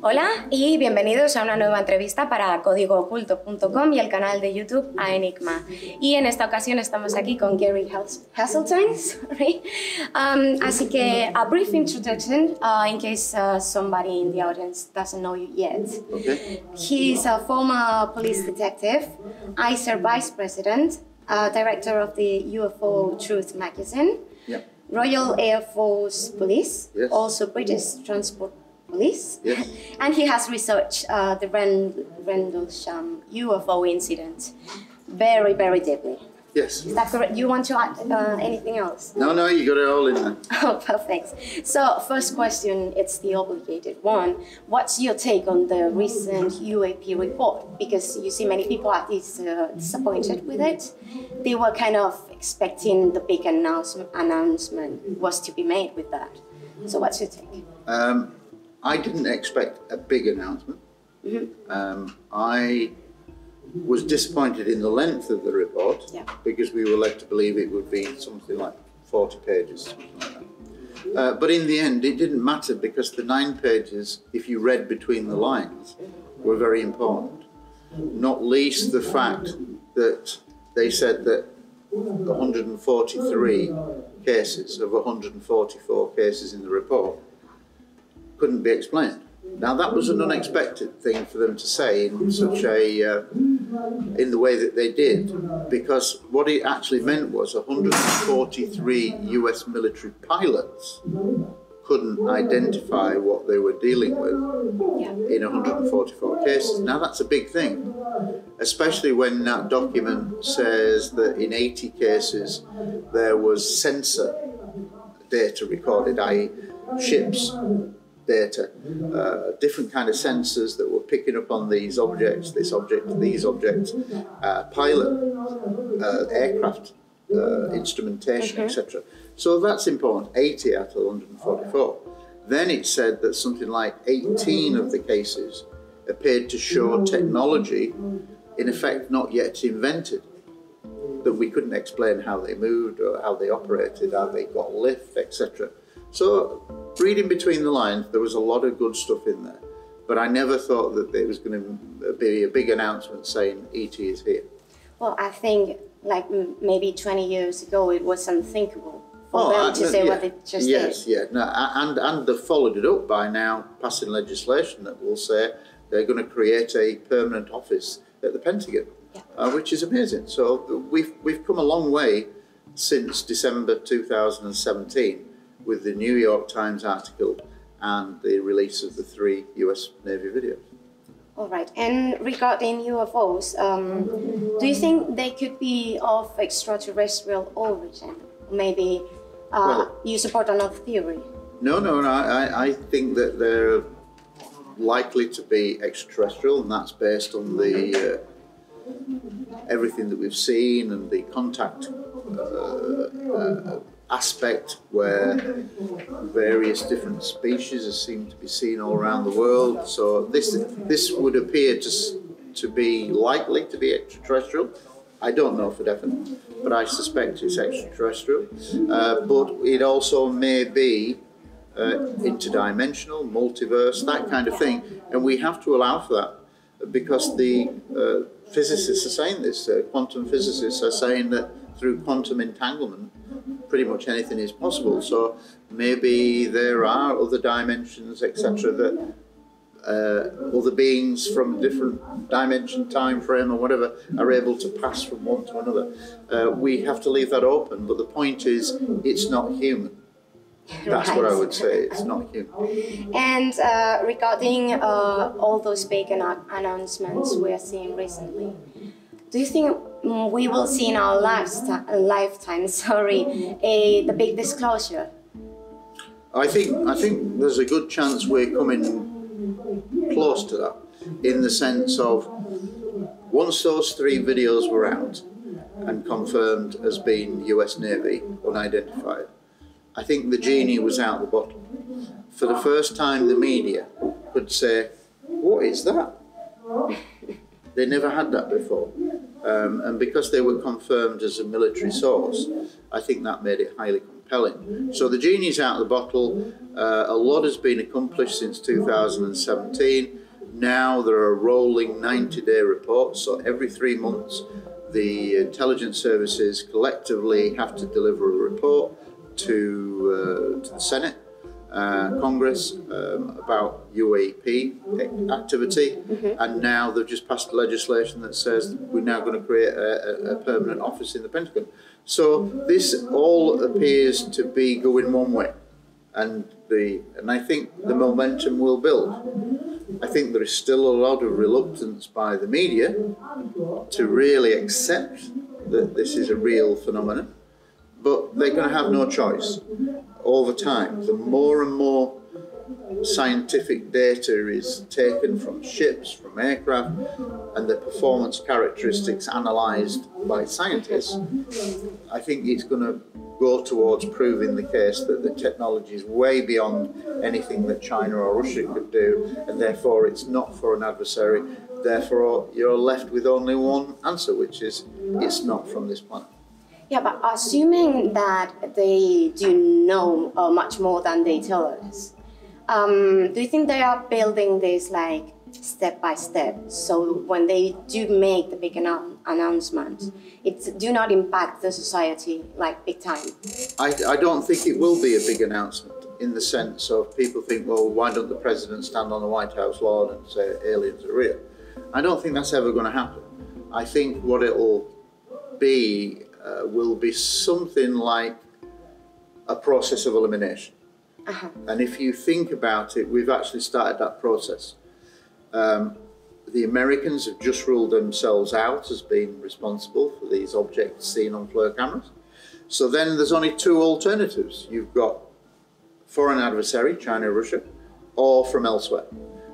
Hola y bienvenidos a una nueva entrevista para CODIGOOCULTO.com y el canal de YouTube A Enigma. Y en esta ocasión estamos aquí con Gary Heseltine, sorry. Así que a brief introduction in case somebody in the audience doesn't know you yet. Okay. He's a former police detective, ICER vicepresident, director of the UFO Truth Magazine, Yep. Royal Air Force Police, Yes. also British Transport Police, Yes. and he has researched the Rendlesham UFO incident very, very deeply. Yes. Is that correct? You want to add anything else? No, you got it all in there. Oh, perfect. So, first question, it's the obligated one. What's your take on the recent UAP report? Because you see many people are disappointed with it. They were kind of expecting the big announcement was to be made with that. So what's your take? I didn't expect a big announcement. Mm-hmm. I was disappointed in the length of the report, Yeah. because we were led to believe it would be something like 40 pages, something like that. But in the end, it didn't matter, because the 9 pages, if you read between the lines, were very important. Not least the fact that they said that 143 cases of 144 cases in the report couldn't be explained. Now that was an unexpected thing for them to say in such a in the way that they did, because what it actually meant was 143 US military pilots couldn't identify what they were dealing with in 144 cases. Now that's a big thing, especially when that document says that in 80 cases there was sensor data recorded, i.e. ships data, different kind of sensors that were picking up on these objects, this object, these objects, pilot, aircraft, instrumentation, etc. So that's important, 80 out of 144. Then it said that something like 18 of the cases appeared to show technology, in effect, not yet invented, that we couldn't explain how they moved or how they operated, how they got lift, etc. So, reading between the lines, there was a lot of good stuff in there, but I never thought that there was going to be a big announcement saying ET is here. Well, I think like maybe 20 years ago it was unthinkable for them to say what they just did. Yes, no, and they've followed it up by now passing legislation that will say they're going to create a permanent office at the Pentagon, which is amazing. So we've come a long way since December 2017. With the New York Times article and the release of the 3 US Navy videos. All right, and regarding UFOs, do you think they could be of extraterrestrial origin? Maybe you support another theory? No, I think that they're likely to be extraterrestrial, and that's based on the everything that we've seen and the contact aspect, where various different species seem to be seen all around the world. So this would appear to be likely to be extraterrestrial. I don't know for definite, but I suspect it's extraterrestrial. But it also may be interdimensional, multiverse, that kind of thing, and we have to allow for that, because the physicists are saying this. Quantum physicists are saying that through quantum entanglement, pretty much anything is possible. So maybe there are other dimensions, etc., that other beings from a different dimension, time frame, or whatever, are able to pass from one to another. We have to leave that open, but the point is, it's not human. That's what I would say, it's not human. And regarding all those big announcements we are seeing recently, do you think we will see in our lifetime, the big disclosure? I think there's a good chance we're coming close to that, in the sense of, once those 3 videos were out and confirmed as being US Navy, unidentified, I think the genie was out the bottle. For the first time, the media could say, what is that? They never had that before. And because they were confirmed as a military source, I think that made it highly compelling. compelling. So the genie's out of the bottle. A lot has been accomplished since 2017. Now there are rolling 90-day reports, so every 3 months the intelligence services collectively have to deliver a report to the Senate, Congress, about UAP activity, and now they've just passed legislation that says we're now going to create a permanent office in the Pentagon. So this all appears to be going one way, and I think the momentum will build. I think there is still a lot of reluctance by the media to really accept that this is a real phenomenon, but they're going to have no choice. Over time, the more and more scientific data is taken from ships, from aircraft, and the performance characteristics analysed by scientists, I think it's going to go towards proving the case that the technology is way beyond anything that China or Russia could do, and therefore it's not for an adversary. Therefore, you're left with only one answer, which is it's not from this planet. Yeah, but assuming that they do know much more than they tell us, do you think they are building this like step by step? So when they do make the big announcement, it do not impact the society like big time? I don't think it will be a big announcement in the sense of people think, well, why don't the president stand on the White House lawn and say aliens are real? I don't think that's ever going to happen. I think what it'll be will be something like a process of elimination. And if you think about it, we've actually started that process. The Americans have just ruled themselves out as being responsible for these objects seen on FLIR cameras. So then there's only two alternatives. You've got foreign adversary, China, Russia, or from elsewhere.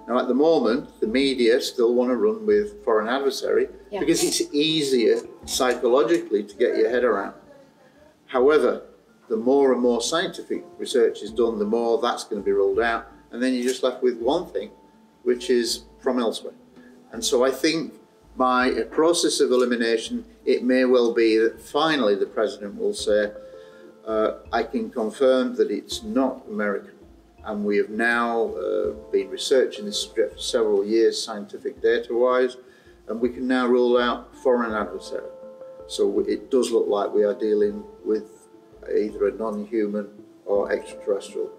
Now at the moment, the media still want to run with foreign adversary because it's easier psychologically to get your head around. However, the more and more scientific research is done, the more that's going to be rolled out. And then you're just left with one thing, which is from elsewhere. And so I think by a process of elimination, it may well be that finally the president will say, I can confirm that it's not American. And we have now been researching this subject for several years, scientific data-wise, and we can now rule out foreign adversary. So it does look like we are dealing with either a non-human or extraterrestrial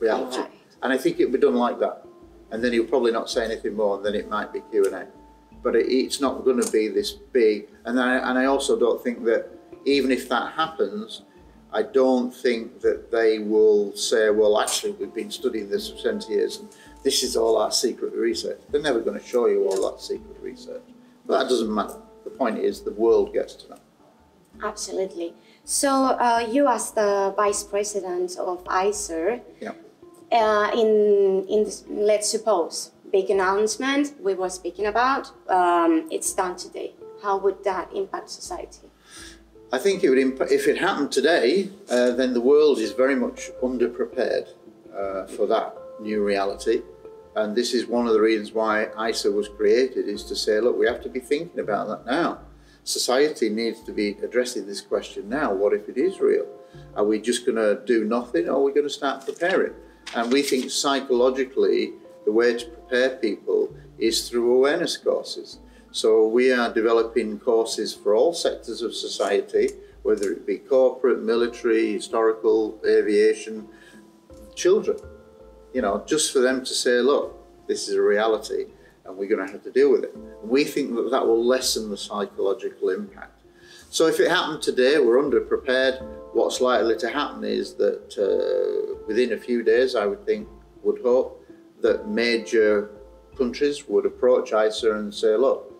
reality. Right. And I think it will be done like that. And then he'll probably not say anything more, and then it might be Q&A. But it's not going to be this big. And I also don't think that even if that happens, I don't think that they will say, well, actually, we've been studying this for 20 years, and this is all our secret research. They're never going to show you all that secret research. But that doesn't matter. The point is the world gets to know. Absolutely. So you as the vice president of ICER, in this, let's suppose, big announcement we were speaking about, it's done today. How would that impact society? I think it would impact, if it happened today, then the world is very much underprepared for that new reality. And this is one of the reasons why ICER was created, is to say, look, we have to be thinking about that now. Society needs to be addressing this question now. What if it is real? Are we just going to do nothing, or are we going to start preparing? And we think psychologically the way to prepare people is through awareness courses. So we are developing courses for all sectors of society, whether it be corporate, military, historical, aviation, children, you know, just for them to say, look, this is a reality and we're going to have to deal with it. We think that that will lessen the psychological impact. So if it happened today, we're underprepared. What's likely to happen is that within a few days, I would think, would hope, that major countries would approach ICER and say, look,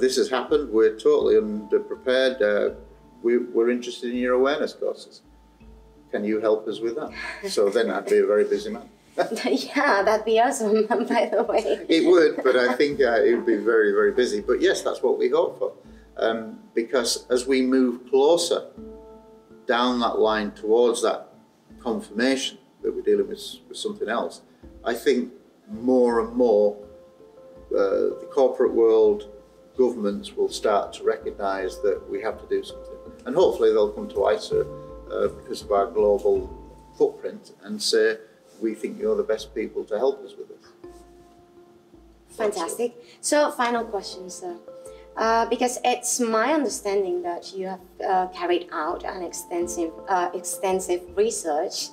this has happened, we're totally underprepared, we're interested in your awareness courses. Can you help us with that? So then I'd be a very busy man. Yeah, that'd be awesome, by the way. It would, but I think it would be very, very busy. But yes, that's what we hope for. Because as we move closer down that line towards that confirmation that we're dealing with something else, I think more and more the corporate world, governments will start to recognise that we have to do something. And hopefully they'll come to ICER because of our global footprint and say, we think you're the best people to help us with this. Fantastic. So, final question, sir. Because it's my understanding that you have carried out an extensive research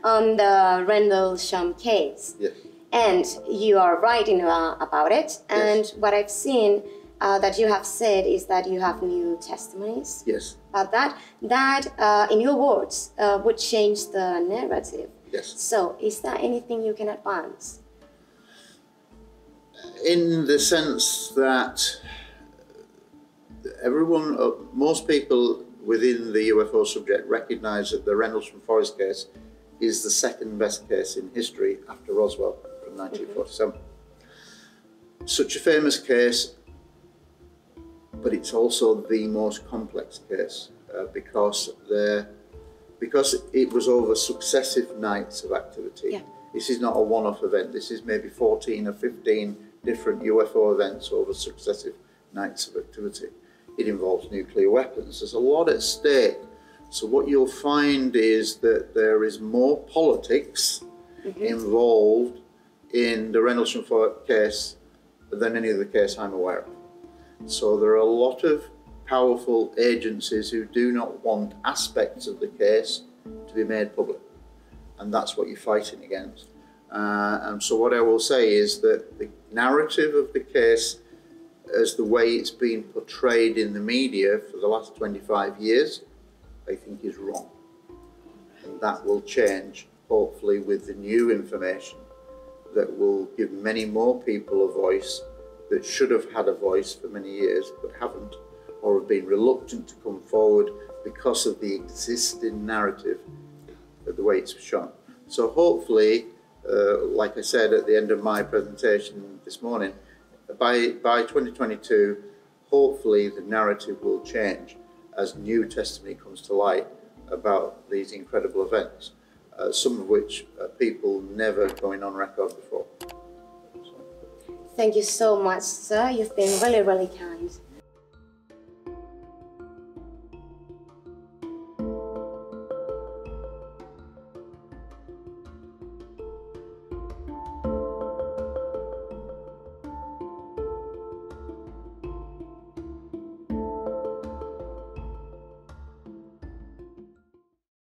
on the Rendlesham case. Yes. And you are writing about it. And Yes. what I've seen that you have said is that you have new testimonies. Yes. About that in your words, would change the narrative. Yes. So, is there anything you can advance? In the sense that most people within the UFO subject recognise that the Rendlesham Forest case is the second best case in history after Roswell from 1947. Such a famous case, but it's also the most complex case because it was over successive nights of activity. Yeah. This is not a one-off event. This is maybe 14 or 15 different UFO events over successive nights of activity. It involves nuclear weapons. There's a lot at stake. So what you'll find is that there is more politics involved in the Rendlesham Forest case than any other case I'm aware of. So there are a lot of powerful agencies who do not want aspects of the case to be made public. And that's what you're fighting against. And so what I will say is that the narrative of the case, as the way it's been portrayed in the media for the last 25 years, I think is wrong. And that will change, hopefully, with the new information that will give many more people a voice that should have had a voice for many years but haven't, or have been reluctant to come forward because of the existing narrative, the way it's shown. So hopefully, like I said at the end of my presentation this morning, by 2022, hopefully the narrative will change as new testimony comes to light about these incredible events, some of which people never going on record before. Thank you so much, sir. You've been really, really kind.